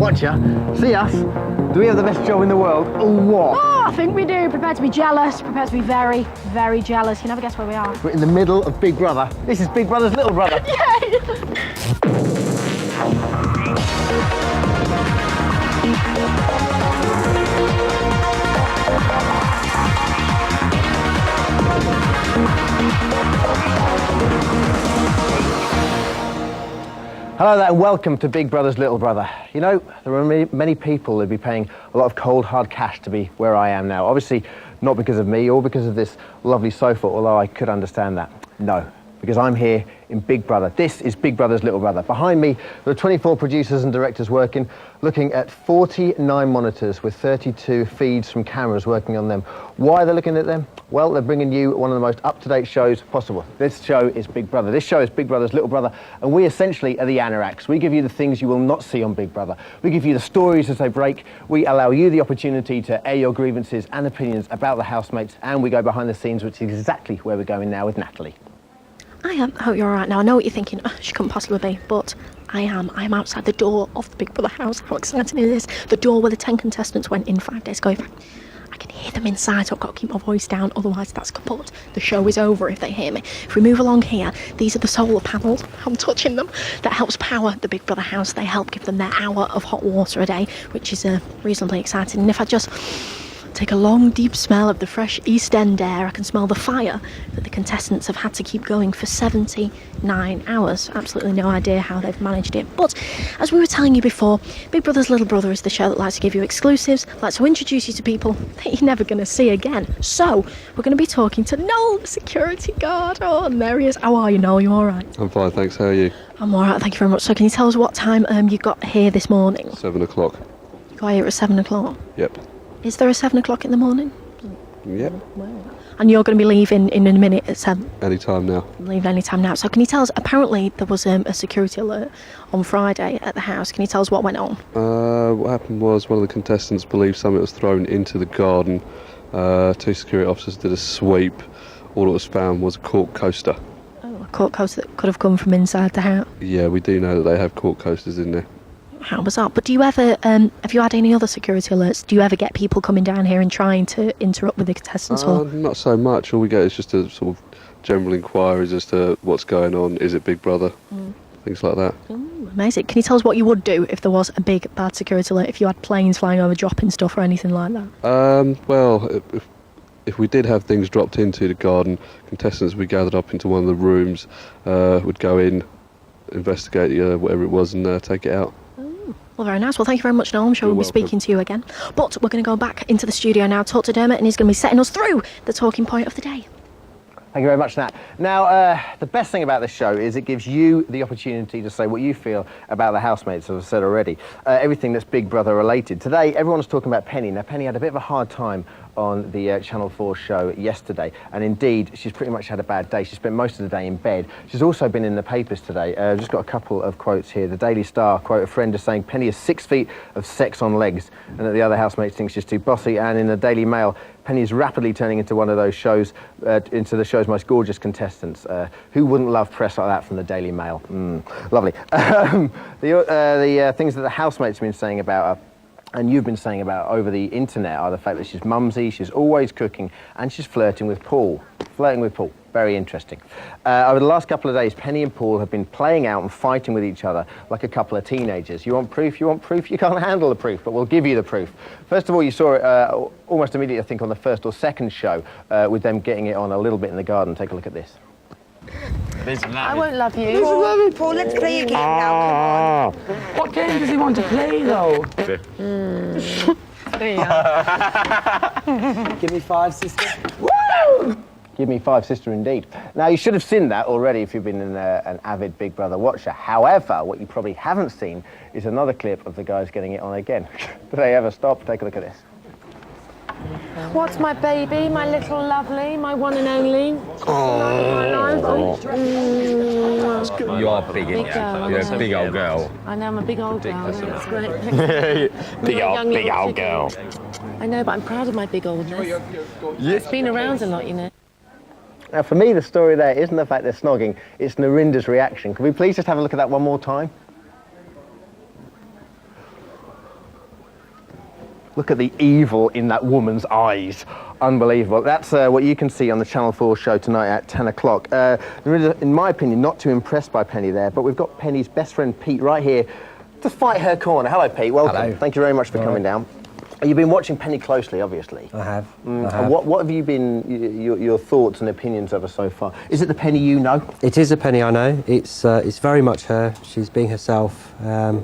Watch ya. See us. Do we have the best job in the world or what? Oh, I think we do. Prepare to be jealous. Prepare to be very, very jealous. You never guess where we are. We're in the middle of Big Brother. This is Big Brother's little brother. Yay! Hello there and welcome to Big Brother's little brother. You know, there are many people who'd be paying a lot of cold hard cash to be where I am now. Obviously not because of me or because of this lovely sofa, although I could understand that. No, because I'm here in Big Brother. This is Big Brother's little brother. Behind me, there are 24 producers and directors working, looking at 49 monitors with 32 feeds from cameras working on them. Why they're looking at them? Well, they're bringing you one of the most up-to-date shows possible. This show is Big Brother. This show is Big Brother's little brother, and we essentially are the anoraks. We give you the things you will not see on Big Brother. We give you the stories as they break. We allow you the opportunity to air your grievances and opinions about the housemates, and we go behind the scenes, which is exactly where we're going now with Natalie. I hope you're all right now. I know what you're thinking. Oh, she couldn't possibly be, but I am. I am outside the door of the Big Brother house. How exciting is this? The door where the 10 contestants went in 5 days ago. In fact, I can hear them inside, so I've got to keep my voice down, otherwise that's kaput. The show is over if they hear me. If we move along here, these are the solar panels, I'm touching them, that helps power the Big Brother house. They help give them their hour of hot water a day, which is reasonably exciting. And if I just take a long, deep smell of the fresh East End air, I can smell the fire that the contestants have had to keep going for 79 hours. Absolutely no idea how they've managed it. But as we were telling you before, Big Brother's Little Brother is the show that likes to give you exclusives, likes to introduce you to people that you're never going to see again. So we're going to be talking to Noel, the security guard. Oh, and there he is. How are you, Noel? You all right? I'm fine, thanks. How are you? I'm all right, thank you very much. So can you tell us what time you got here this morning? 7 o'clock. You got here at 7 o'clock? Yep. Is there a 7 o'clock in the morning? Yep. And you're going to be leaving in a minute at 7? Any time now. Leave any time now. So can you tell us, apparently there was a security alert on Friday at the house. Can you tell us what went on? What happened was one of the contestants believed something was thrown into the garden. 2 security officers did a sweep. All that was found was a cork coaster. Oh, a cork coaster that could have come from inside the house? Yeah, we do know that they have cork coasters in there. How bizarre. But do you ever, have you had any other security alerts? Do you ever get people coming down here and trying to interrupt with the contestants? Or? Not so much. All we get is just a sort of general inquiries as to what's going on. Is it Big Brother? Things like that. Amazing. Can you tell us what you would do if there was a big bad security alert, if you had planes flying over dropping stuff or anything like that? Well, if we did have things dropped into the garden, contestants would be gathered up into one of the rooms, would go in, investigate whatever it was and take it out. Well, very nice. Well, thank you very much, Noel. I'm sure we'll be speaking to you again. But we're going to go back into the studio now, talk to Dermot, and he's going to be setting us through the talking point of the day. Thank you very much, Nat. Now, the best thing about this show is it gives you the opportunity to say what you feel about the housemates, as I've said already. Everything that's Big Brother related. Today, everyone's talking about Penny. Now, Penny had a bit of a hard time on the Channel 4 show yesterday, and indeed, she's pretty much had a bad day. She spent most of the day in bed. She's also been in the papers today. I've just got a couple of quotes here. The Daily Star quote a friend as saying, Penny is 6 feet of sex on legs, and that the other housemates think she's too bossy. And in the Daily Mail, Penny is rapidly turning into one of those shows, into the show's most gorgeous contestants. Who wouldn't love press like that from the Daily Mail? Lovely. The things that the housemates have been saying about her, and you've been saying about over the internet, are the fact that she's mumsy, she's always cooking, and she's flirting with Paul. Flirting with Paul. Very interesting. Over the last couple of days, Penny and Paul have been playing out and fighting with each other like a couple of teenagers. You want proof? You want proof? You can't handle the proof, but we'll give you the proof. First of all, you saw it almost immediately, I think, on the first or second show, with them getting it on a little bit in the garden. Take a look at this. I won't love you. Paul, let's play a game now, come on. What game does he want to play, though? Give me 5, sister. Woo! Give me 5, sister, indeed. Now, you should have seen that already if you've been an avid Big Brother watcher. However, what you probably haven't seen is another clip of the guys getting it on again. Do they ever stop? Take a look at this. What's my baby, my little lovely, my one and only? You are big, Big girl, You're a big old girl. I know, I'm a big old girl. That's great. Big old girl. I know, but I'm proud of my big oldness. It's been around a lot, you know. Now, for me, the story there isn't the fact they're snogging, it's Narinda's reaction. Can we please just have a look at that one more time? Look at the evil in that woman's eyes. Unbelievable. That's what you can see on the Channel 4 show tonight at 10 o'clock. In my opinion, not too impressed by Penny there, but we've got Penny's best friend Pete right here to fight her corner. Hello, Pete. Welcome. Hello. Thank you very much for coming down. You've been watching Penny closely, obviously. I have. And what have you been, your thoughts and opinions of her so far? Is it the Penny you know? It is a Penny I know. It's very much her. She's being herself, and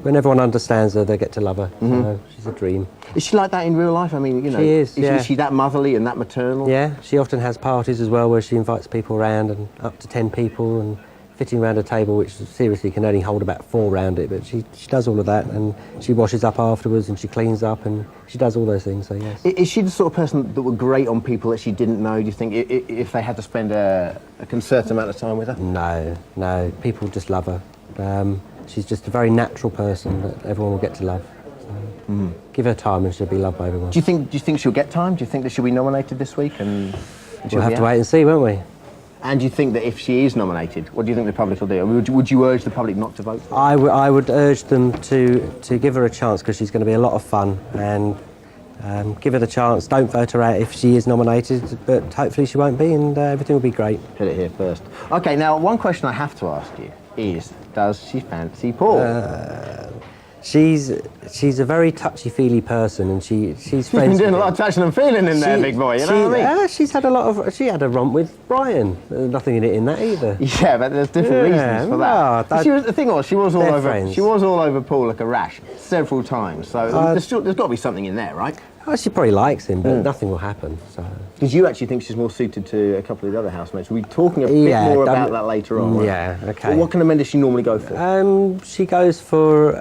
when everyone understands her, they get to love her. So she's a dream. Is she like that in real life? I mean, you know, she is. Is she that motherly and that maternal? Yeah, she often has parties as well where she invites people around, and up to 10 people, and fitting around a table which seriously can only hold about 4 around it, but she does all of that, and she washes up afterwards and she cleans up and she does all those things, so yes. Is she the sort of person that would grate on people that she didn't know, do you think, if they had to spend a concerted amount of time with her? No, people just love her. She's just a very natural person that everyone will get to love. So give her time and she'll be loved by everyone. Do you think she'll get time? Do you think that she'll be nominated this week? And we'll have to wait and see, won't we? And do you think that if she is nominated, what do you think the public will do? Would you urge the public not to vote for her? I would urge them to give her a chance, because she's going to be a lot of fun, and give her the chance. Don't vote her out if she is nominated, but hopefully she won't be, and everything will be great. Hit it here first. OK, now one question I have to ask you is, does she fancy Paul? She's a very touchy-feely person, and she's friends. You've been doing a lot of touching and feeling in there, big boy. You know what I mean? She's had she had a romp with Brian. There's nothing in that either. Yeah, but there's different reasons for that. The thing was, she was all over. Friends. She was all over Paul like a rash several times. So there's got to be something in there, right? Oh, she probably likes him, but nothing will happen. So. Because you actually think she's more suited to a couple of the other housemates. We'll be talking a bit more about that later on. Right? Yeah, OK. Well, what kind of men does she normally go for? She goes for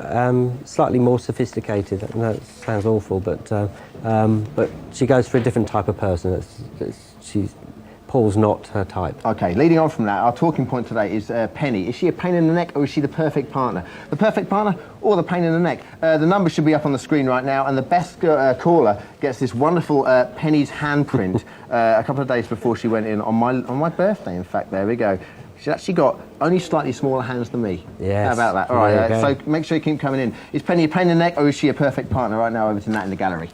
slightly more sophisticated. That sounds awful, but she goes for a different type of person. Paul's not her type. OK, leading on from that, our talking point today is Penny. Is she a pain in the neck, or is she the perfect partner? The perfect partner or the pain in the neck? The numbers should be up on the screen right now, and the best caller gets this wonderful Penny's handprint a couple of days before she went in on my birthday, in fact. There we go. She's actually got only slightly smaller hands than me. Yes. How about that? All right, so make sure you keep coming in. Is Penny a pain in the neck, or is she a perfect partner? Right now, over to Nat in the gallery.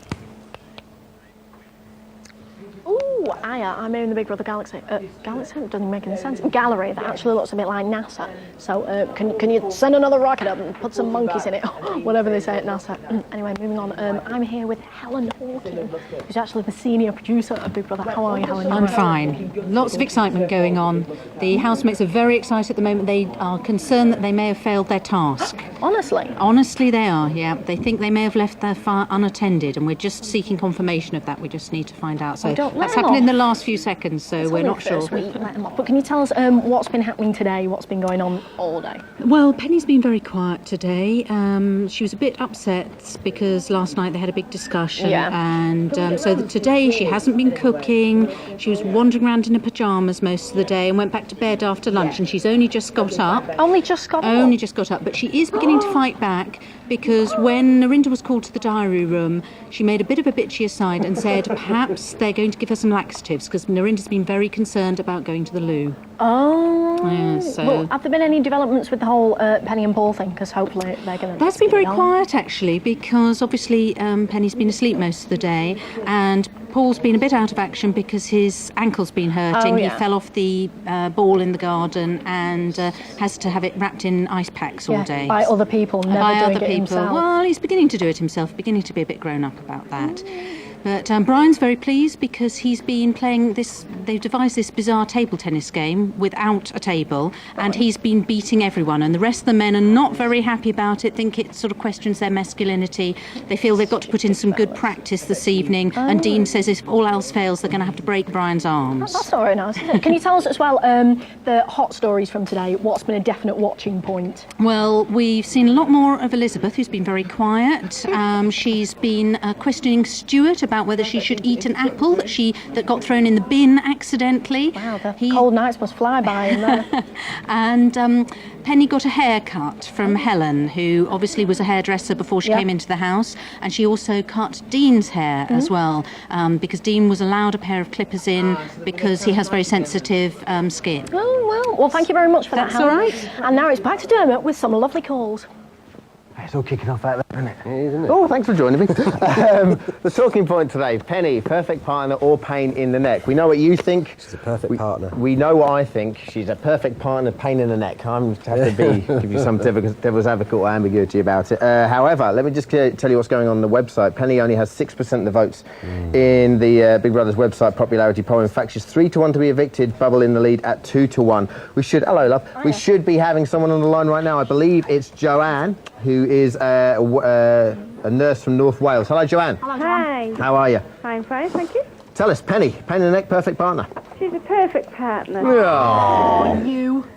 I'm here in the Big Brother Galaxy. Galaxy? It doesn't make any sense. Gallery, that actually looks a bit like NASA. So can you send another rocket up and put some monkeys in it? Whatever they say at NASA. Anyway, moving on. I'm here with Helen Hawking, who's actually the senior producer of Big Brother. How are you, Helen? I'm fine. Lots of excitement going on. The housemates are very excited at the moment. They are concerned that they may have failed their task. Honestly? Honestly, they are, yeah. They think they may have left their fire unattended, and we're just seeking confirmation of that. We just need to find out. So that's happened in the last few seconds, so we're not sure. But can you tell us what's been happening today, what's been going on all day? Well, Penny's been very quiet today. She was a bit upset because last night they had a big discussion, and so today she hasn't been cooking. She was wandering around in her pyjamas most of the day and went back to bed after lunch, and she's only just got up. Only just got up? Only just got up, but she is beginning to fight back, because when Narinda was called to the diary room, she made a bit of a bitchy aside and said perhaps they're going to give her some laxatives, because Narinda's been very concerned about going to the loo. Oh. Yeah, so. Well, have there been any developments with the whole Penny and Paul thing? Because hopefully they're going to... That's been very quiet, actually, because obviously Penny's been asleep most of the day, and Paul's been a bit out of action because his ankle's been hurting. Oh, yeah. He fell off the ball in the garden and has to have it wrapped in ice packs all day. By other people, never doing it himself. Well, he's beginning to do it himself, beginning to be a bit grown up about that. But Brian's very pleased because he's been playing this, they've devised this bizarre table tennis game without a table, and he's been beating everyone, and the rest of the men are not very happy about it, think it sort of questions their masculinity. They feel they've got to put in some good practice this evening, and Dean says if all else fails, they're going to have to break Brian's arms. That's not very nice, is it? Can you tell us as well the hot stories from today? What's been a definite watching point? Well, we've seen a lot more of Elizabeth, who's been very quiet. She's been questioning Stuart about whether she should eat an apple that got thrown in the bin accidentally. Wow, the cold nights must fly by in there. And Penny got a haircut from Helen, who obviously was a hairdresser before she came into the house, and she also cut Dean's hair as well, because Dean was allowed a pair of clippers in because he has very sensitive skin. Oh, well, thank you very much for that, Helen. That's all right. And now it's back to Dermot with some lovely calls. It's all kicking off out there. isn't it? It is, isn't it? Oh, thanks for joining me. The talking point today, Penny, perfect partner or pain in the neck. We know what you think. She's a perfect partner. We know what I think. She's a perfect partner, pain in the neck. I'm have to give you some devil's advocate or ambiguity about it. However, let me just tell you what's going on the website. Penny only has 6% of the votes in the Big Brother's website popularity poll. In fact, she's 3-1 to be evicted. Bubble in the lead at 2-1. We should, hello love, we should be having someone on the line right now. I believe it's Joanne, who is a nurse from North Wales. Hello, Joanne. Hello, Hi. How are you? I'm fine, thank you. Tell us, Penny, pain in the neck, perfect partner. She's a perfect partner. Oh. You.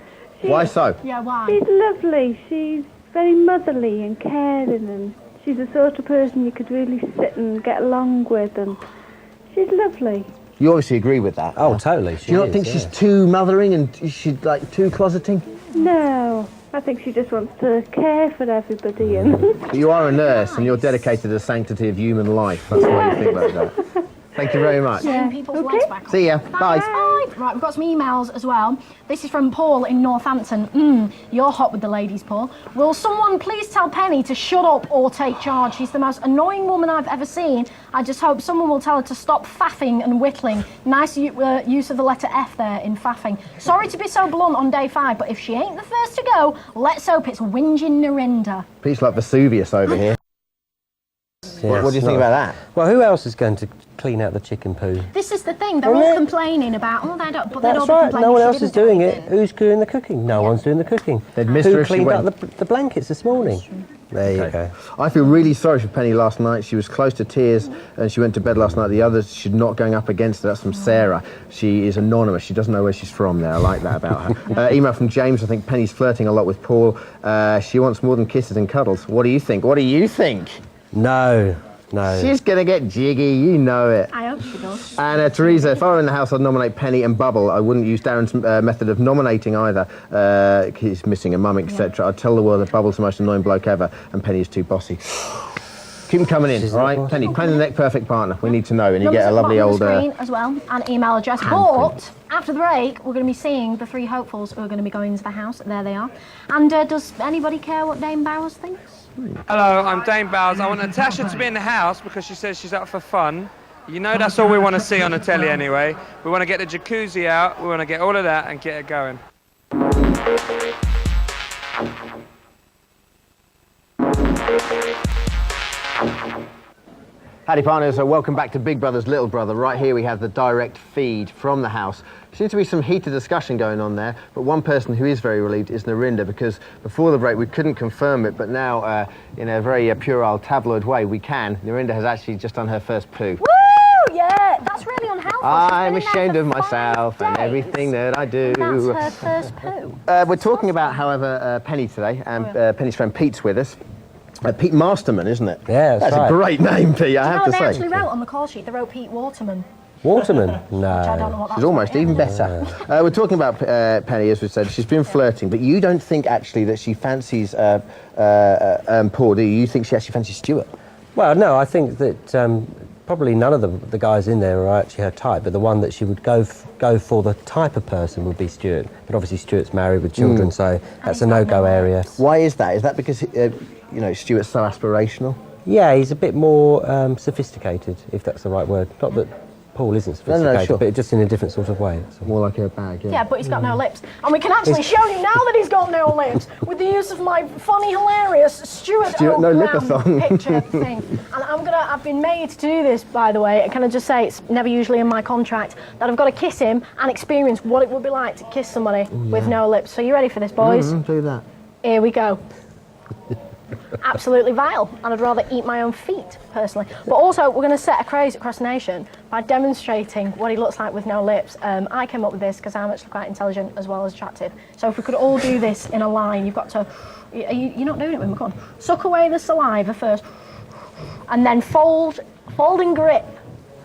Why so? Yeah, why? She's lovely. She's very motherly and caring, and she's the sort of person you could really sit and get along with, and she's lovely. You obviously agree with that. Oh, totally. Do you not think she's too mothering and she's like too closeting? No, I think she just wants to care for everybody. And But you are a nurse and you're dedicated to the sanctity of human life. That's why you think like that. Thank you very much. Turn people's legs back. See ya. Bye. Bye. Right, we've got some emails as well. This is from Paul in Northampton. You're hot with the ladies, Paul. Will someone please tell Penny to shut up or take charge? She's the most annoying woman I've ever seen. I just hope someone will tell her to stop faffing and whittling. Nice use of the letter F there in faffing. Sorry to be so blunt on day 5, but if she ain't the first to go, let's hope it's whinging Narinda. Peace like Vesuvius over here. What do you think about that? Well, who else is going to clean out the chicken poo? This is the thing, they're all complaining about, they don't, but they'd all That's be right, complaining no one she else is didn't do doing it. anything. Who's doing the cooking? No one's doing the cooking. They'd miss her Who if she cleaned up went. the blankets this morning? There you go. I feel really sorry for Penny last night. She was close to tears and she went to bed last night. The others should not going up against her. That's from Sarah. She is anonymous. She doesn't know where she's from there. I like that about her. Email from James. I think Penny's flirting a lot with Paul. She wants more than kisses and cuddles. What do you think? What do you think? No. She's going to get jiggy, you know it. I hope she does. And Teresa, if I were in the house, I'd nominate Penny and Bubble. I wouldn't use Darren's method of nominating either. He's missing a mum, etc. I'd tell the world that Bubble's the most annoying bloke ever and Penny is too bossy. Keep them coming in, all right? Penny, pain in the neck, perfect partner. We need to know, and you get a lovely old... screen as well, and email address. But after the break, we're going to be seeing the 3 hopefuls who are going to be going into the house. There they are. And does anybody care what Dame Bowers thinks? Hello, I'm Dame Bowers. I want Natasha to be in the house because she says she's up for fun. You know that's all we want to see on the telly anyway. We want to get the jacuzzi out, we want to get all of that and get it going. Howdy partners, welcome back to Big Brother's Little Brother. Right here we have the direct feed from the house. Seems to be some heated discussion going on there, but one person who is very relieved is Narinda, because before the break we couldn't confirm it, but now in a very puerile tabloid way we can. Narinda has actually just done her first poo. Woo! Yeah, that's really unhelpful. I'm ashamed of myself and everything that I do. That's her first poo. We're talking about, however, Penny today, and Penny's friend Pete's with us. Pete Masterman, isn't it? Yeah, that's right. a great name, Pete, I have to They say. actually wrote on the call sheet, they wrote Pete Waterman. Waterman? Which I don't know No. what that's She's almost about. even better. We're talking about Penny, as we said. She's been flirting, but you don't think actually that she fancies Paul, do you? You think she actually fancies Stuart? Well, no, I think that probably none of the guys in there are actually her type, but the one that she would go for the type of person would be Stuart. But obviously Stuart's married with children, so that's a no-go area. Why is that? Is that because, you know, Stuart's so aspirational? Yeah, he's a bit more sophisticated, if that's the right word. Not that Paul isn't sophisticated, sure. but just in a different sort of way. So. More like a bag, yeah. Yeah, but he's got no lips. And we can actually show you now that he's got no lips with the use of my funny, hilarious Stuart No Brown lipathon. picture thing. And I've been made to do this, by the way. Can I just say, it's never usually in my contract, that I've got to kiss him and experience what it would be like to kiss somebody with no lips. So you ready for this, boys? Do that. Here we go. Absolutely vile, and I'd rather eat my own feet, personally. But also, we're going to set a craze across the nation by demonstrating what he looks like with no lips. I came up with this because I'm actually quite intelligent as well as attractive. So if we could all do this in a line, you've got to... You're not doing it with me, come on. Suck away the saliva first, and then fold and grip.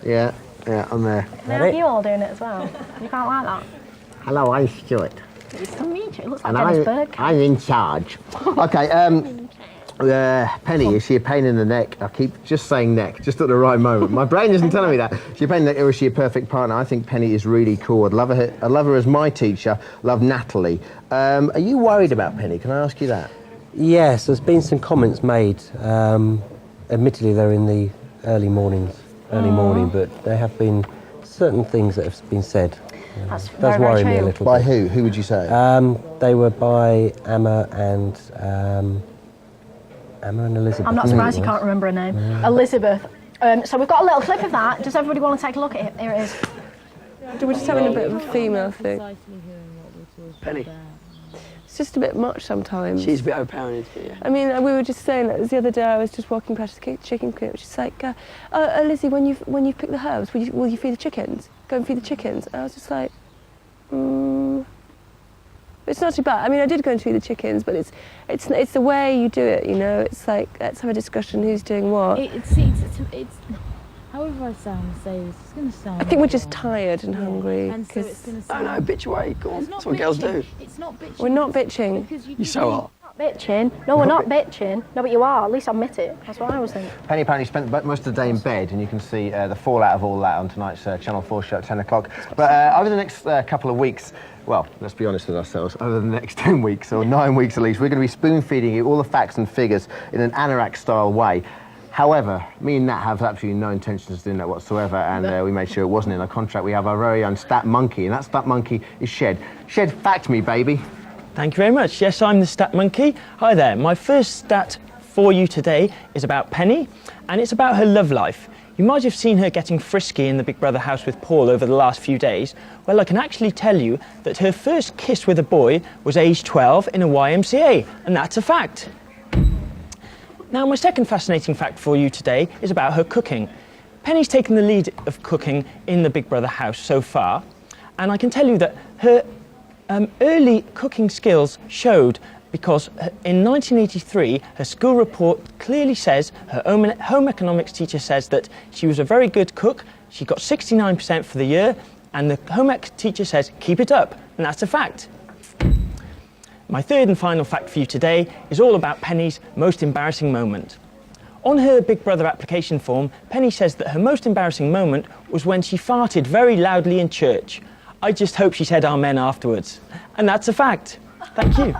Yeah, I'm there. Can I have you all doing it as well? You can't like that. Hello, I'm Stuart. It's to meet you. It looks like Dennis Bird. I'm in charge. Okay, Penny, is she a pain in the neck? I keep just saying neck, just at the right moment. My brain isn't telling me that. Is she a pain in the neck, or is she a perfect partner? I think Penny is really cool. I'd love her as my teacher. Love Natalie. Are you worried about Penny? Can I ask you that? Yes, there's been some comments made. Admittedly, they're in the early morning, but there have been certain things that have been said. That's Does very, worry very me a true. little By bit. who? Who would you say? They were by Emma and Elizabeth. I'm not I think surprised it you was. can't remember her name. Elizabeth. So we've got a little clip of that. Does everybody want to take a look at it? Here it is. We're just having a bit of a female thing. Penny. It's just a bit much sometimes. She's a bit overpowering, isn't she? Yeah. I mean, we were just saying that the other day. I was just walking past the chicken coop. She's like, Lizzie, when you've picked the herbs, will you feed the chickens? Go and feed the chickens. And I was just like, It's not too bad. I mean, I did go and feed the chickens, but it's the way you do it. You know, it's like let's have a discussion who's doing what. It's however I sound, say this, it's going to sound. I think we're just tired and hungry. And so it's going to Oh sound. no, bitch away, go on. That's what bitching. girls do. It's not bitching. We're not bitching. Because You so are. Not bitching. No, we're not bitching. No, but you are. At least admit it. That's what I was thinking. Penny apparently spent most of the day in bed, and you can see the fallout of all that on tonight's Channel 4 show at 10 o'clock. But over the next couple of weeks, well, let's be honest with ourselves, over the next 10 weeks, or 9 weeks at least, we're going to be spoon-feeding you all the facts and figures in an anorak-style way. However, me and Nat have absolutely no intentions of doing that whatsoever, and we made sure it wasn't in our contract. We have our very own stat monkey, and that stat monkey is Shed. Shed, fact me, baby. Thank you very much. Yes, I'm the Stat Monkey. Hi there. My first stat for you today is about Penny, and it's about her love life. You might have seen her getting frisky in the Big Brother house with Paul over the last few days. Well, I can actually tell you that her first kiss with a boy was aged 12 in a YMCA, and that's a fact. Now, my second fascinating fact for you today is about her cooking. Penny's taken the lead of cooking in the Big Brother house so far, and I can tell you that her early cooking skills showed because in 1983, her school report clearly says, her home economics teacher says that she was a very good cook, she got 69% for the year, and the home ec teacher says, keep it up, and that's a fact. My third and final fact for you today is all about Penny's most embarrassing moment. On her Big Brother application form, Penny says that her most embarrassing moment was when she farted very loudly in church. I just hope she said amen afterwards. And that's a fact. Thank you.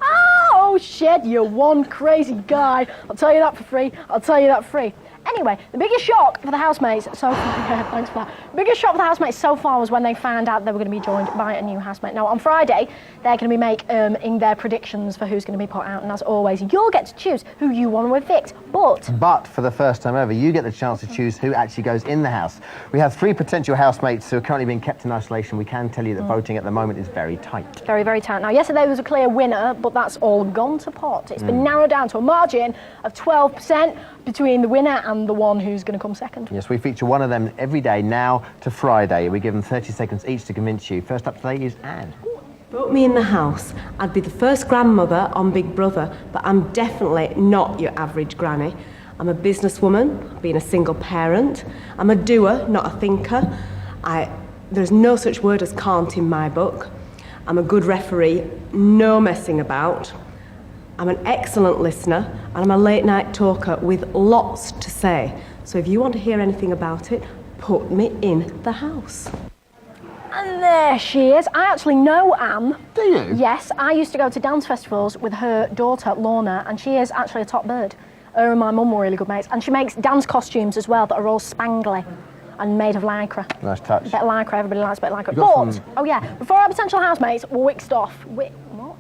Oh, Shed, you're one crazy guy. I'll tell you that for free. I'll tell you that for free. Anyway, the biggest shock for the housemates so far, yeah, thanks for that. The biggest shock for the housemates so far was when they found out they were going to be joined by a new housemate. Now, on Friday, they're going to be making their predictions for who's going to be put out, and as always, you'll get to choose who you want to evict. But for the first time ever, you get the chance to choose who actually goes in the house. We have 3 potential housemates who are currently being kept in isolation. We can tell you that voting at the moment is very tight. Very, very tight. Now, yesterday was a clear winner, but that's all gone to pot. It's been narrowed down to a margin of 12% between the winner and the one who's going to come second. Yes, we feature one of them every day now to Friday. We give them 30 seconds each to convince you. First up today is Anne. Vote me in the house. I'd be the first grandmother on Big Brother, but I'm definitely not your average granny. I'm a businesswoman, I've been a single parent. I'm a doer, not a thinker. There's no such word as can't in my book. I'm a good referee, no messing about. I'm an excellent listener, and I'm a late night talker with lots to say. So if you want to hear anything about it, put me in the house. And there she is. I actually know Anne. Do you? Yes, I used to go to dance festivals with her daughter, Lorna, and she is actually a top bird. Her and my mum were really good mates, and she makes dance costumes as well that are all spangly and made of lycra. Nice touch. A bit of lycra, everybody likes a bit of lycra. You got But, some- oh yeah, before our potential housemates were whisked off,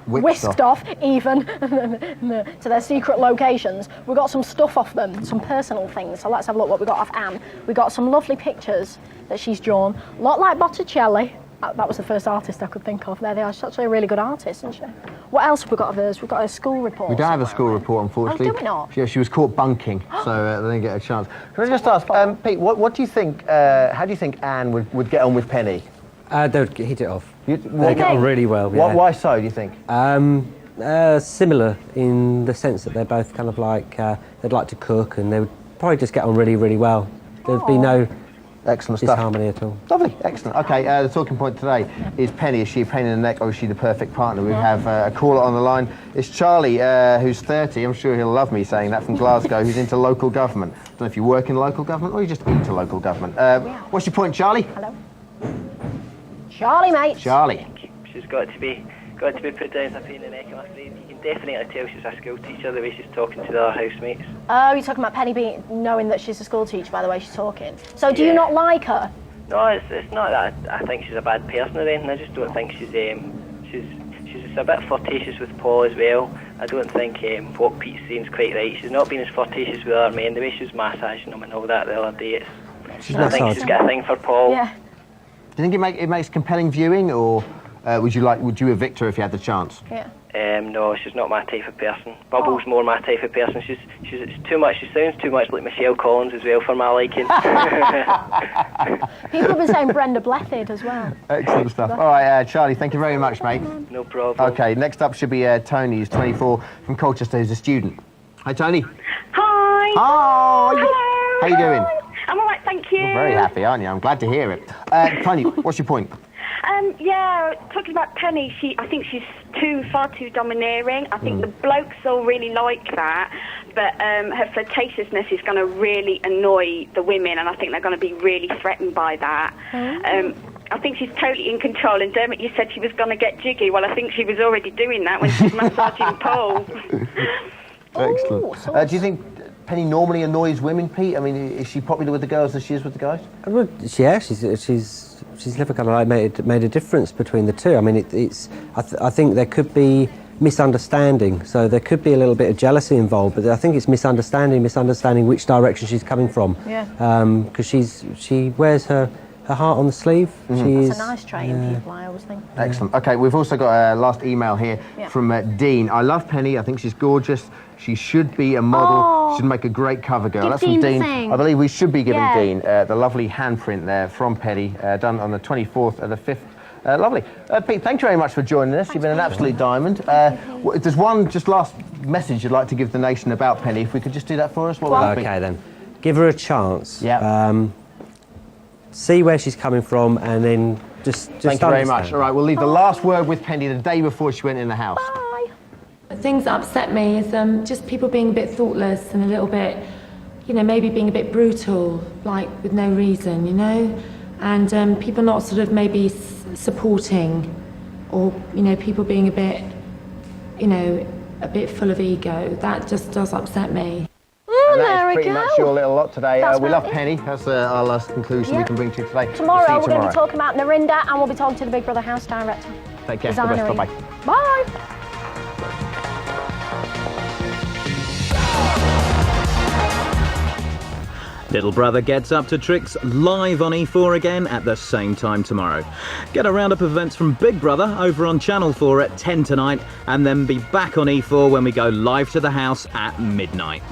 whisked off even to their secret locations, we got some stuff off them, some personal things. So let's have a look what we got off Anne. We got some lovely pictures that she's drawn, a lot like Botticelli. That was the first artist I could think of. There they are. She's actually a really good artist, isn't she? What else have we got of hers? We've got a school report. We don't have a school report, unfortunately. Oh, do we not? Yeah, she was caught bunking, so they didn't get a chance. Can I just ask, Pete, what do you think, how do you think Anne would get on with Penny? They'd hit it off. They get on really well, yeah. Why so, do you think? Similar in the sense that they're both kind of like, they'd like to cook, and they would probably just get on really, really well. There'd be no excellent stuff. disharmony at all. Lovely, excellent. Okay, the talking point today is Penny. Is she a pain in the neck, or is she the perfect partner? We have a caller on the line. It's Charlie, who's 30. I'm sure he'll love me saying that, from Glasgow, who's into local government. I don't know if you work in local government or you just into local government. What's your point, Charlie? Hello. Charlie, mate. Charlie. She's got to be put down for a pain in the neck, I'm afraid. You can definitely tell she's a school teacher the way she's talking to the other housemates. Oh, you're talking about Penny knowing that she's a school teacher by the way she's talking. So do you not like her? No, it's not that I think she's a bad person or anything. I just don't think she's just a bit flirtatious with Paul as well. I don't think what Pete's saying's quite right. She's not been as flirtatious with other men. The way she was massaging him and all that the other day, I think she's got a thing for Paul. Yeah. Do you think it makes compelling viewing, or would you evict her if you had the chance? Yeah. No, she's not my type of person. Bubble's more my type of person. She's too much. She sounds too much like Michelle Collins as well for my liking. People have been saying Brenda Blethyn as well. Excellent stuff. All right, Charlie, thank you very much, mate. No problem. Okay, next up should be Tony, who's 24, from Colchester, who's a student. Hi, Tony. Hi. Hi. Hello. How you doing? I'm all right, thank you. You're very happy, aren't you? I'm glad to hear it. Tony, what's your point? Yeah, talking about Penny, I think she's far too domineering. I think the blokes all really like that, but her flirtatiousness is going to really annoy the women, and I think they're going to be really threatened by that. I think she's totally in control, and Dermot, you said she was going to get jiggy. Well, I think she was already doing that when she was massaging Paul. Excellent. Do you think Penny normally annoys women, Pete? I mean, is she popular with the girls as she is with the guys? Well, yeah, she's never kind of like made a difference between the two. I mean, I think there could be misunderstanding, so there could be a little bit of jealousy involved, but I think it's misunderstanding which direction she's coming from. Yeah. Because she wears her heart on the sleeve. That's a nice trait in people, I always think. Excellent. Okay, we've also got a last email here from Dean. I love Penny. I think she's gorgeous. She should be a model. She should make a great cover girl. Give That's from Dean the Dean. thing. I believe we should be giving Dean the lovely handprint there from Penny, done on the 24th of the 5th. Lovely. Pete, thank you very much for joining us. You've been an absolute diamond. If there's one last message you'd like to give the nation about Penny, if we could just do that for us. What would that be? Okay, then. Give her a chance. Yeah. See where she's coming from, and then just Thank you very much. All right, we'll leave the last word with Penny the day before she went in the house. Things that upset me is just people being a bit thoughtless and a little bit, maybe being a bit brutal, like with no reason, and people not sort of maybe supporting, or people being a bit, a bit full of ego. That just does upset me. And that is pretty much your little lot today. We love Penny. That's our last conclusion we can bring to you today. Tomorrow we're going to be talking about Narinda, and we'll be talking to the Big Brother house director. Take care. Bye-bye. Bye. Little Brother Gets Up to Tricks live on E4 again at the same time tomorrow. Get a roundup of events from Big Brother over on Channel 4 at 10 tonight, and then be back on E4 when we go live to the house at midnight.